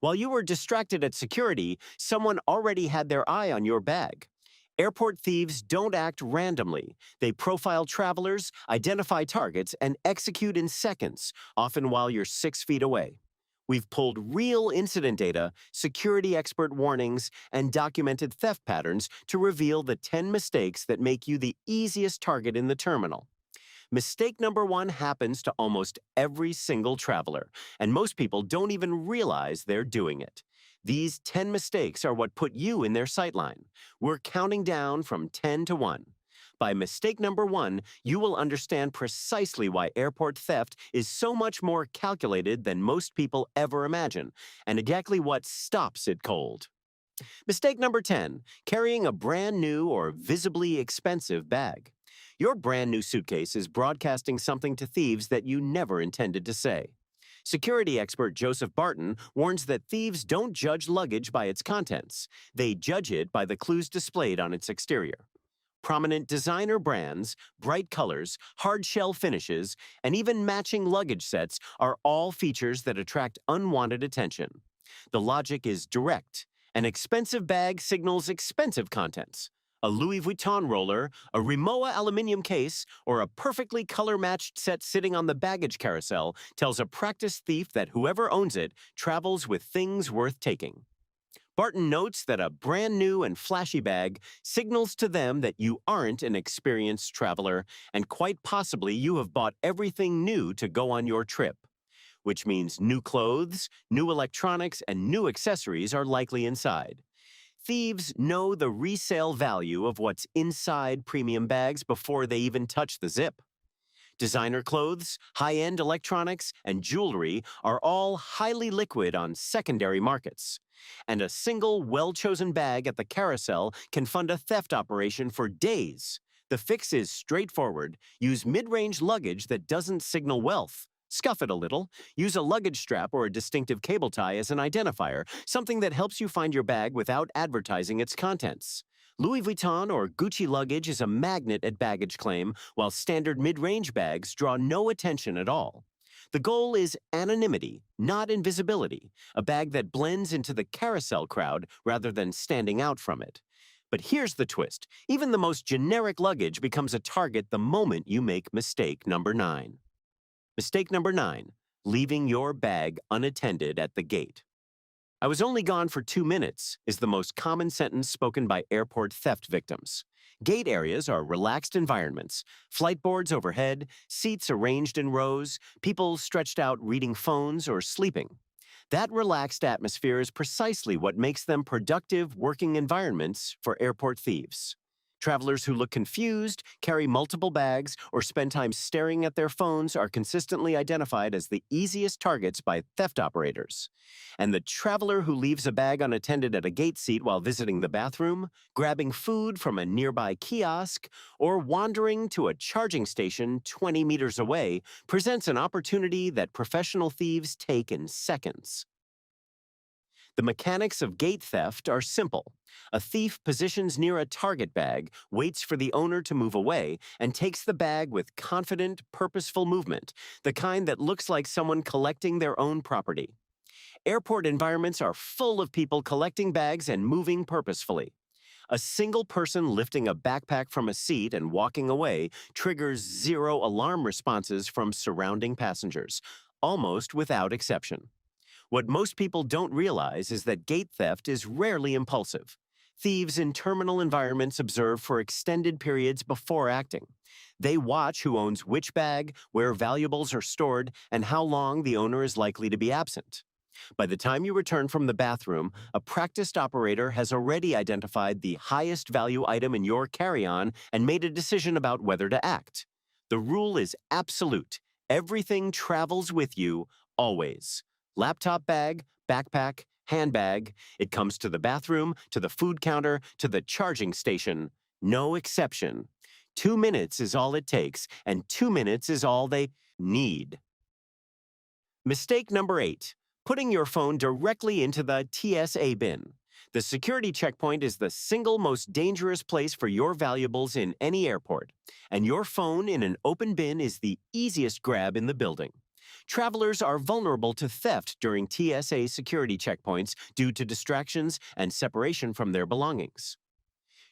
While you were distracted at security, someone already had their eye on your bag. Airport thieves don't act randomly. They profile travelers, identify targets, and execute in seconds, often while you're 6 feet away. We've pulled real incident data, security expert warnings, and documented theft patterns to reveal the 10 mistakes that make you the easiest target in the terminal. Mistake number one happens to almost every single traveler, and most people don't even realize they're doing it. These 10 mistakes are what put you in their sightline. We're counting down from 10 to 1. By mistake number one, you will understand precisely why airport theft is so much more calculated than most people ever imagine, and exactly what stops it cold. Mistake number 10, carrying a brand new or visibly expensive bag. Your brand new suitcase is broadcasting something to thieves that you never intended to say. Security expert Joseph Barton warns that thieves don't judge luggage by its contents. They judge it by the clues displayed on its exterior. Prominent designer brands, bright colors, hard shell finishes, and even matching luggage sets are all features that attract unwanted attention. The logic is direct. An expensive bag signals expensive contents. A Louis Vuitton roller, a Rimowa aluminum case, or a perfectly color-matched set sitting on the baggage carousel tells a practiced thief that whoever owns it travels with things worth taking. Barton notes that a brand new and flashy bag signals to them that you aren't an experienced traveler, and quite possibly you have bought everything new to go on your trip, which means new clothes, new electronics, and new accessories are likely inside. Thieves know the resale value of what's inside premium bags before they even touch the zip. Designer clothes, high-end electronics, and jewelry are all highly liquid on secondary markets. And a single, well-chosen bag at the carousel can fund a theft operation for days. The fix is straightforward. Use mid-range luggage that doesn't signal wealth. Scuff it a little. Use a luggage strap or a distinctive cable tie as an identifier, something that helps you find your bag without advertising its contents. Louis Vuitton or Gucci luggage is a magnet at baggage claim, while standard mid-range bags draw no attention at all. The goal is anonymity, not invisibility, a bag that blends into the carousel crowd rather than standing out from it. But here's the twist. Even the most generic luggage becomes a target the moment you make mistake number 9. Mistake number 9, leaving your bag unattended at the gate. "I was only gone for 2 minutes" is the most common sentence spoken by airport theft victims. Gate areas are relaxed environments, flight boards overhead, seats arranged in rows, people stretched out reading phones or sleeping. That relaxed atmosphere is precisely what makes them productive working environments for airport thieves. Travelers who look confused, carry multiple bags, or spend time staring at their phones are consistently identified as the easiest targets by theft operators. And the traveler who leaves a bag unattended at a gate seat while visiting the bathroom, grabbing food from a nearby kiosk, or wandering to a charging station 20 meters away presents an opportunity that professional thieves take in seconds. The mechanics of gate theft are simple. A thief positions near a target bag, waits for the owner to move away, and takes the bag with confident, purposeful movement, the kind that looks like someone collecting their own property. Airport environments are full of people collecting bags and moving purposefully. A single person lifting a backpack from a seat and walking away triggers zero alarm responses from surrounding passengers, almost without exception. What most people don't realize is that gate theft is rarely impulsive. Thieves in terminal environments observe for extended periods before acting. They watch who owns which bag, where valuables are stored, and how long the owner is likely to be absent. By the time you return from the bathroom, a practiced operator has already identified the highest value item in your carry-on and made a decision about whether to act. The rule is absolute. Everything travels with you, always. Laptop bag, backpack, handbag. It comes to the bathroom, to the food counter, to the charging station. No exception. 2 minutes is all it takes, and 2 minutes is all they need. Mistake number 8, putting your phone directly into the TSA bin. The security checkpoint is the single most dangerous place for your valuables in any airport, and your phone in an open bin is the easiest grab in the building. Travelers are vulnerable to theft during TSA security checkpoints due to distractions and separation from their belongings.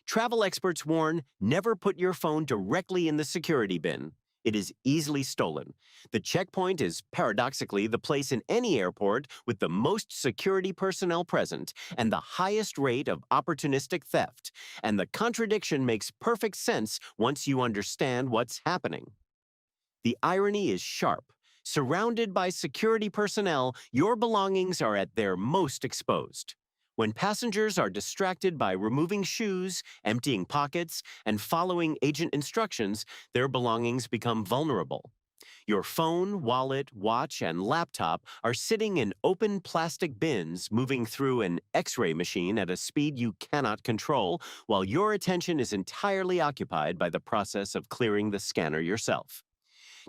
Travel experts warn never put your phone directly in the security bin. It is easily stolen. The checkpoint is paradoxically the place in any airport with the most security personnel present and the highest rate of opportunistic theft. And the contradiction makes perfect sense once you understand what's happening. The irony is sharp. Surrounded by security personnel, your belongings are at their most exposed. When passengers are distracted by removing shoes, emptying pockets, and following agent instructions, their belongings become vulnerable. Your phone, wallet, watch, and laptop are sitting in open plastic bins moving through an X-ray machine at a speed you cannot control, while your attention is entirely occupied by the process of clearing the scanner yourself.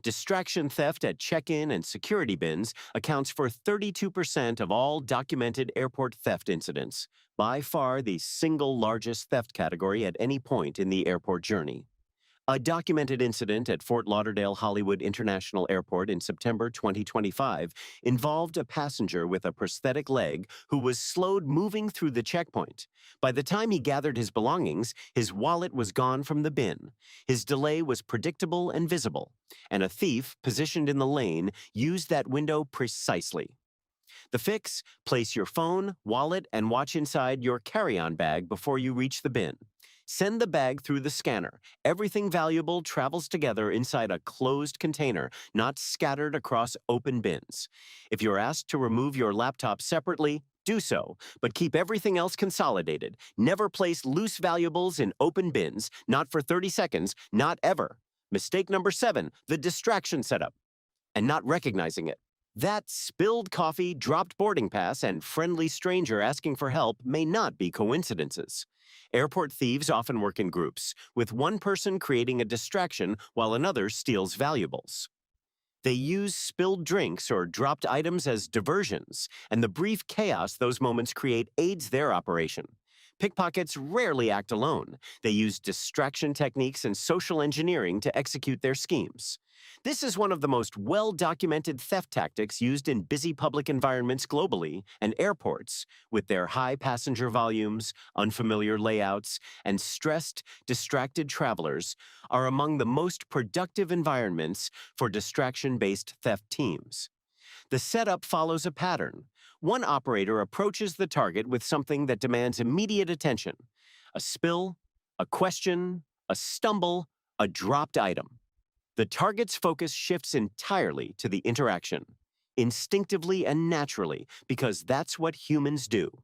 Distraction theft at check-in and security bins accounts for 32% of all documented airport theft incidents, by far the single largest theft category at any point in the airport journey. A documented incident at Fort Lauderdale Hollywood International Airport in September 2025 involved a passenger with a prosthetic leg who was slowed moving through the checkpoint. By the time he gathered his belongings, his wallet was gone from the bin. His delay was predictable and visible, and a thief positioned in the lane used that window precisely. The fix: place your phone, wallet, and watch inside your carry-on bag before you reach the bin. Send the bag through the scanner. Everything valuable travels together inside a closed container, not scattered across open bins. If you're asked to remove your laptop separately, do so, but keep everything else consolidated. Never place loose valuables in open bins, not for 30 seconds, not ever. Mistake number 7, the distraction setup, and not recognizing it. That spilled coffee, dropped boarding pass, and friendly stranger asking for help may not be coincidences. Airport thieves often work in groups, with one person creating a distraction while another steals valuables. They use spilled drinks or dropped items as diversions, and the brief chaos those moments create aids their operation. Pickpockets rarely act alone. They use distraction techniques and social engineering to execute their schemes. This is one of the most well-documented theft tactics used in busy public environments globally, and airports, with their high passenger volumes, unfamiliar layouts, and stressed, distracted travelers, are among the most productive environments for distraction-based theft teams. The setup follows a pattern. One operator approaches the target with something that demands immediate attention: a spill, a question, a stumble, a dropped item. The target's focus shifts entirely to the interaction, instinctively and naturally, because that's what humans do.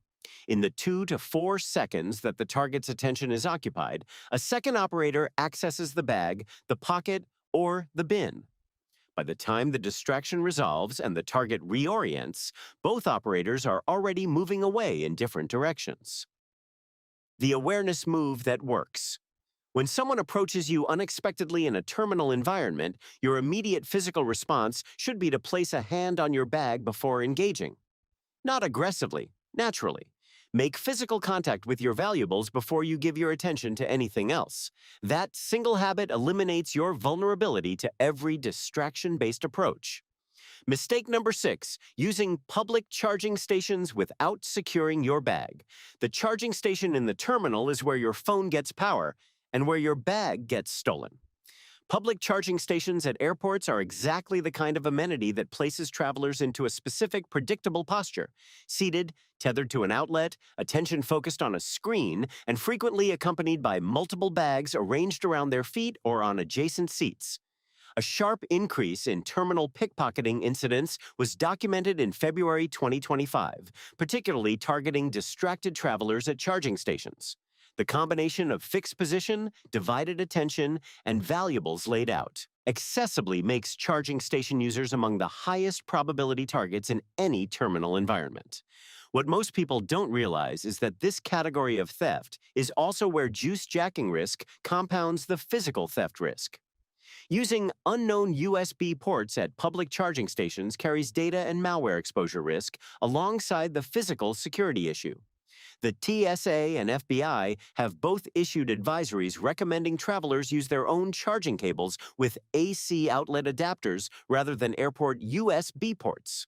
In the 2 to 4 seconds that the target's attention is occupied, a second operator accesses the bag, the pocket, or the bin. By the time the distraction resolves and the target reorients, both operators are already moving away in different directions. The awareness move that works. When someone approaches you unexpectedly in a terminal environment, your immediate physical response should be to place a hand on your bag before engaging. Not aggressively, naturally. Make physical contact with your valuables before you give your attention to anything else. That single habit eliminates your vulnerability to every distraction-based approach. Mistake number 6, using public charging stations without securing your bag. The charging station in the terminal is where your phone gets power and where your bag gets stolen. Public charging stations at airports are exactly the kind of amenity that places travelers into a specific, predictable posture: seated, tethered to an outlet, attention focused on a screen, and frequently accompanied by multiple bags arranged around their feet or on adjacent seats. A sharp increase in terminal pickpocketing incidents was documented in February 2025, particularly targeting distracted travelers at charging stations. The combination of fixed position, divided attention, and valuables laid out accessibly makes charging station users among the highest probability targets in any terminal environment. What most people don't realize is that this category of theft is also where juice jacking risk compounds the physical theft risk. Using unknown USB ports at public charging stations carries data and malware exposure risk alongside the physical security issue. The TSA and FBI have both issued advisories recommending travelers use their own charging cables with AC outlet adapters rather than airport USB ports.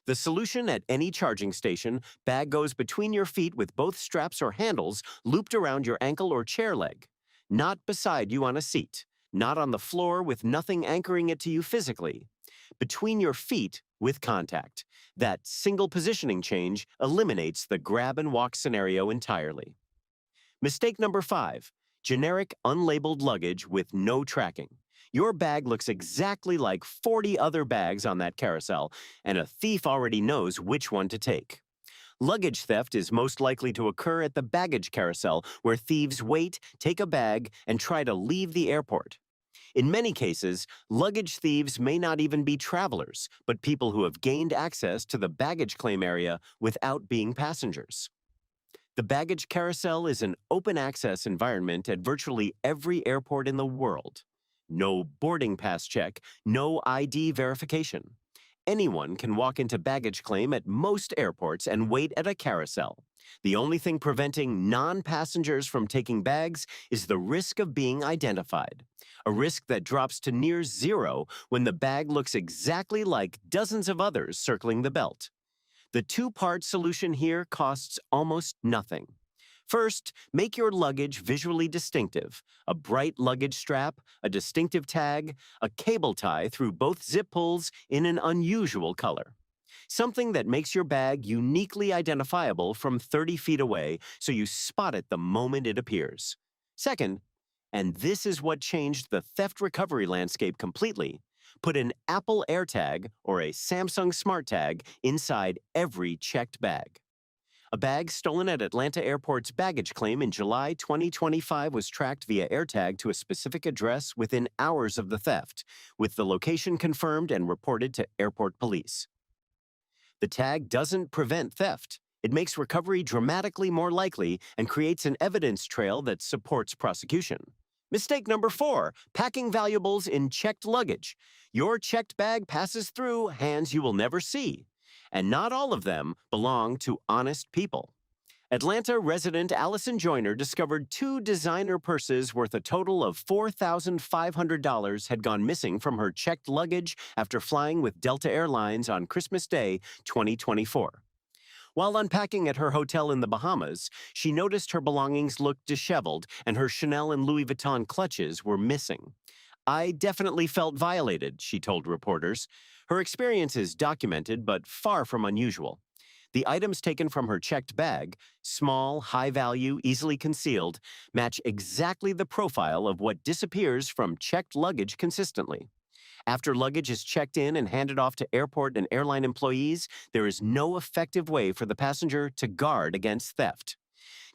The solution: at any charging station, bag goes between your feet with both straps or handles looped around your ankle or chair leg. Not beside you on a seat. Not on the floor with nothing anchoring it to you physically. Between your feet with contact. That single positioning change eliminates the grab and walk scenario entirely. Mistake number 5. Generic unlabeled luggage with no tracking. Your bag looks exactly like 40 other bags on that carousel, and a thief already knows which one to take. Luggage theft is most likely to occur at the baggage carousel, where thieves wait, take a bag, and try to leave the airport. In many cases, luggage thieves may not even be travelers, but people who have gained access to the baggage claim area without being passengers. The baggage carousel is an open-access environment at virtually every airport in the world. No boarding pass check, no ID verification. Anyone can walk into baggage claim at most airports and wait at a carousel. The only thing preventing non-passengers from taking bags is the risk of being identified, a risk that drops to near zero when the bag looks exactly like dozens of others circling the belt. The two-part solution here costs almost nothing. First, make your luggage visually distinctive: a bright luggage strap, a distinctive tag, a cable tie through both zip pulls in an unusual color. Something that makes your bag uniquely identifiable from 30 feet away, so you spot it the moment it appears. Second, and this is what changed the theft recovery landscape completely, put an Apple AirTag or a Samsung Smart Tag inside every checked bag. A bag stolen at Atlanta Airport's baggage claim in July 2025 was tracked via AirTag to a specific address within hours of the theft, with the location confirmed and reported to airport police. The tag doesn't prevent theft. It makes recovery dramatically more likely and creates an evidence trail that supports prosecution. Mistake number 4, packing valuables in checked luggage. Your checked bag passes through hands you will never see, and not all of them belong to honest people. Atlanta resident Allison Joyner discovered 2 designer purses worth a total of $4,500 had gone missing from her checked luggage after flying with Delta Airlines on Christmas Day 2024. While unpacking at her hotel in the Bahamas, she noticed her belongings looked disheveled and her Chanel and Louis Vuitton clutches were missing. "I definitely felt violated," she told reporters. Her experience is documented but far from unusual. The items taken from her checked bag, small, high-value, easily concealed, match exactly the profile of what disappears from checked luggage consistently. After luggage is checked in and handed off to airport and airline employees, there is no effective way for the passenger to guard against theft.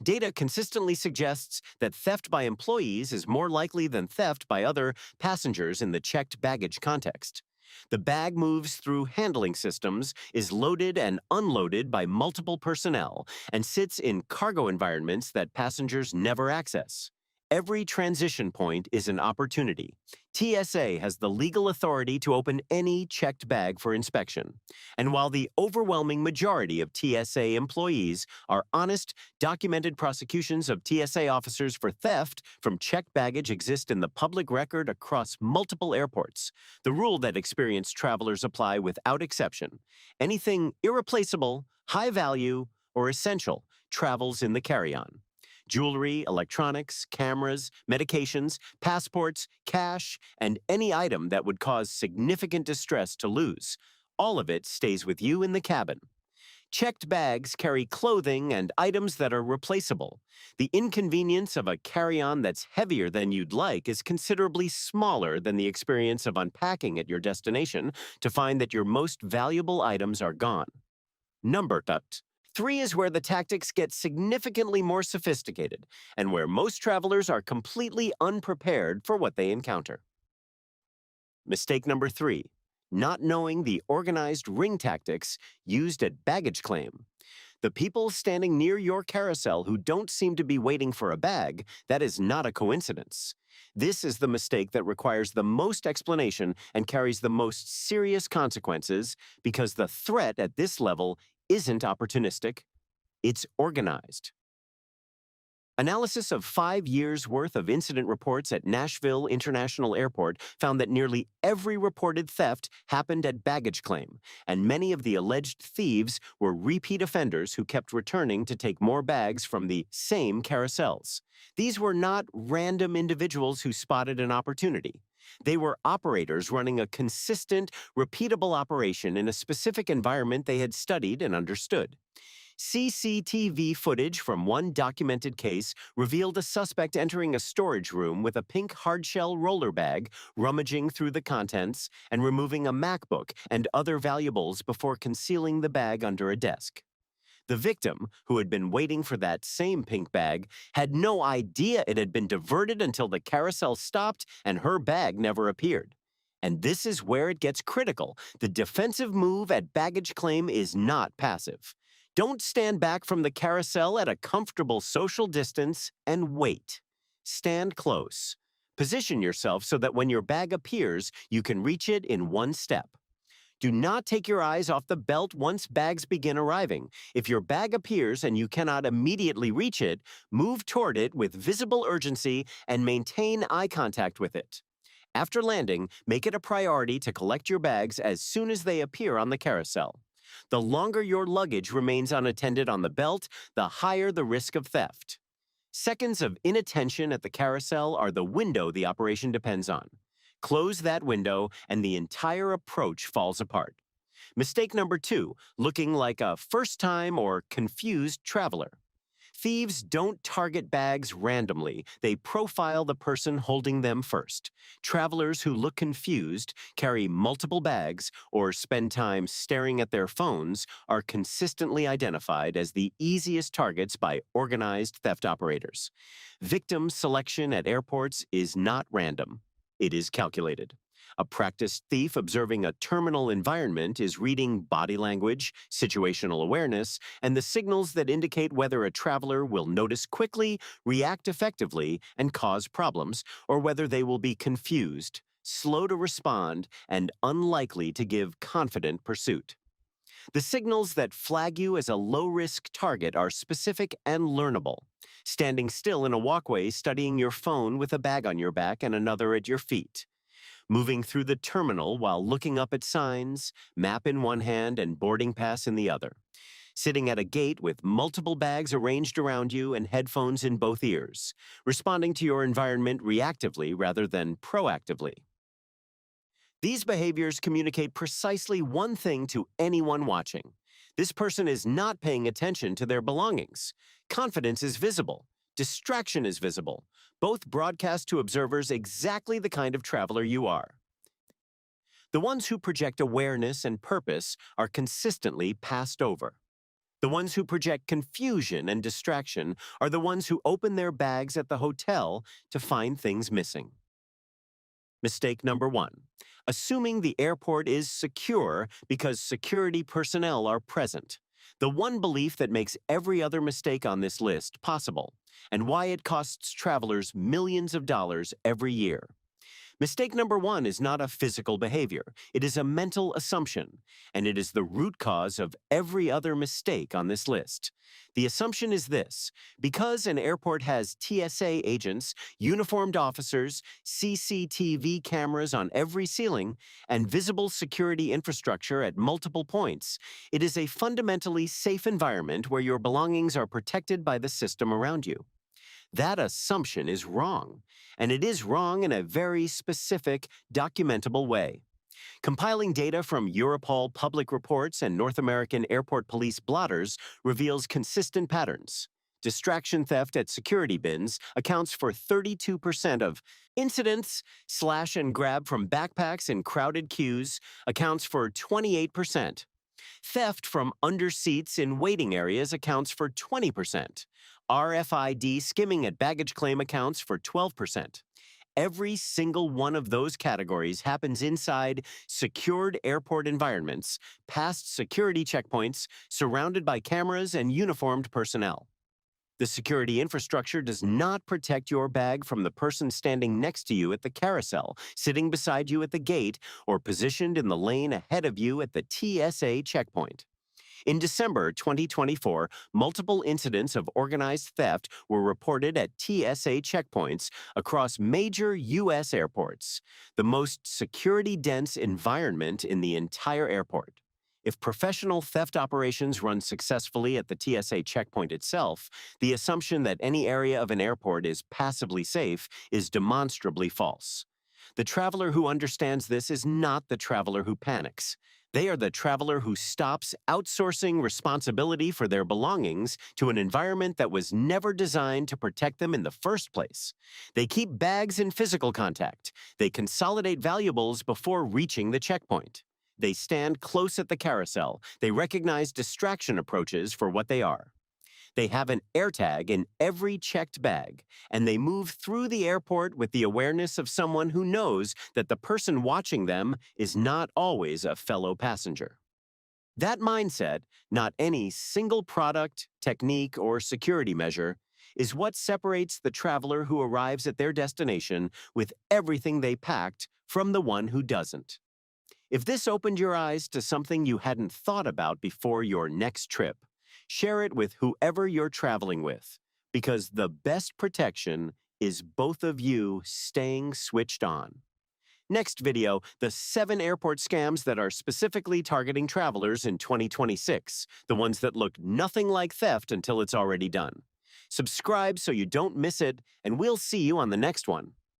Data consistently suggests that theft by employees is more likely than theft by other passengers in the checked baggage context. The bag moves through handling systems, is loaded and unloaded by multiple personnel, and sits in cargo environments that passengers never access. Every transition point is an opportunity. TSA has the legal authority to open any checked bag for inspection. And while the overwhelming majority of TSA employees are honest, documented prosecutions of TSA officers for theft from checked baggage exist in the public record across multiple airports. The rule that experienced travelers apply without exception: anything irreplaceable, high value, or essential travels in the carry-on. Jewelry, electronics, cameras, medications, passports, cash, and any item that would cause significant distress to lose. All of it stays with you in the cabin. Checked bags carry clothing and items that are replaceable. The inconvenience of a carry-on that's heavier than you'd like is considerably smaller than the experience of unpacking at your destination to find that your most valuable items are gone. Number 3 is where the tactics get significantly more sophisticated and where most travelers are completely unprepared for what they encounter. Mistake number 3, not knowing the organized ring tactics used at baggage claim. The people standing near your carousel who don't seem to be waiting for a bag, that is not a coincidence. This is the mistake that requires the most explanation and carries the most serious consequences because the threat at this level isn't opportunistic. It's organized. Analysis of 5 years' worth of incident reports at Nashville International Airport found that nearly every reported theft happened at baggage claim, and many of the alleged thieves were repeat offenders who kept returning to take more bags from the same carousels. These were not random individuals who spotted an opportunity. They were operators running a consistent, repeatable operation in a specific environment they had studied and understood. CCTV footage from one documented case revealed a suspect entering a storage room with a pink hardshell roller bag, rummaging through the contents, and removing a MacBook and other valuables before concealing the bag under a desk. The victim, who had been waiting for that same pink bag, had no idea it had been diverted until the carousel stopped and her bag never appeared. And this is where it gets critical. The defensive move at baggage claim is not passive. Don't stand back from the carousel at a comfortable social distance and wait. Stand close. Position yourself so that when your bag appears, you can reach it in one step. Do not take your eyes off the belt once bags begin arriving. If your bag appears and you cannot immediately reach it, move toward it with visible urgency and maintain eye contact with it. After landing, make it a priority to collect your bags as soon as they appear on the carousel. The longer your luggage remains unattended on the belt, the higher the risk of theft. Seconds of inattention at the carousel are the window the operation depends on. Close that window, and the entire approach falls apart. Mistake number 2, looking like a first-time or confused traveler. Thieves don't target bags randomly. They profile the person holding them first. Travelers who look confused, carry multiple bags, or spend time staring at their phones are consistently identified as the easiest targets by organized theft operators. Victim selection at airports is not random. It is calculated. A practiced thief observing a terminal environment is reading body language, situational awareness, and the signals that indicate whether a traveler will notice quickly, react effectively, and cause problems, or whether they will be confused, slow to respond, and unlikely to give confident pursuit. The signals that flag you as a low-risk target are specific and learnable. Standing still in a walkway, studying your phone with a bag on your back and another at your feet. Moving through the terminal while looking up at signs, map in one hand and boarding pass in the other. Sitting at a gate with multiple bags arranged around you and headphones in both ears. Responding to your environment reactively rather than proactively. These behaviors communicate precisely one thing to anyone watching. This person is not paying attention to their belongings. Confidence is visible. Distraction is visible. Both broadcast to observers exactly the kind of traveler you are. The ones who project awareness and purpose are consistently passed over. The ones who project confusion and distraction are the ones who open their bags at the hotel to find things missing. Mistake number 1. Assuming the airport is secure because security personnel are present. The one belief that makes every other mistake on this list possible, and why it costs travelers millions of dollars every year. Mistake number 1 is not a physical behavior. It is a mental assumption, and it is the root cause of every other mistake on this list. The assumption is this: because an airport has TSA agents, uniformed officers, CCTV cameras on every ceiling, and visible security infrastructure at multiple points, it is a fundamentally safe environment where your belongings are protected by the system around you. That assumption is wrong, and it is wrong in a very specific, documentable way. Compiling data from Europol public reports and North American Airport Police blotters reveals consistent patterns. Distraction theft at security bins accounts for 32% of incidents. Slash and grab from backpacks in crowded queues accounts for 28%. Theft from under seats in waiting areas accounts for 20%. RFID skimming at baggage claim accounts for 12%. Every single one of those categories happens inside secured airport environments, past security checkpoints, surrounded by cameras and uniformed personnel. The security infrastructure does not protect your bag from the person standing next to you at the carousel, sitting beside you at the gate, or positioned in the lane ahead of you at the TSA checkpoint. In December 2024, multiple incidents of organized theft were reported at TSA checkpoints across major U.S. airports, the most security-dense environment in the entire airport. If professional theft operations run successfully at the TSA checkpoint itself, the assumption that any area of an airport is passively safe is demonstrably false. The traveler who understands this is not the traveler who panics. They are the traveler who stops outsourcing responsibility for their belongings to an environment that was never designed to protect them in the first place. They keep bags in physical contact. They consolidate valuables before reaching the checkpoint. They stand close at the carousel. They recognize distraction approaches for what they are. They have an AirTag in every checked bag, and they move through the airport with the awareness of someone who knows that the person watching them is not always a fellow passenger. That mindset, not any single product, technique, or security measure, is what separates the traveler who arrives at their destination with everything they packed from the one who doesn't. If this opened your eyes to something you hadn't thought about before your next trip, share it with whoever you're traveling with, because the best protection is both of you staying switched on. Next video, the 7 airport scams that are specifically targeting travelers in 2026, the ones that look nothing like theft until it's already done. Subscribe so you don't miss it, and we'll see you on the next one.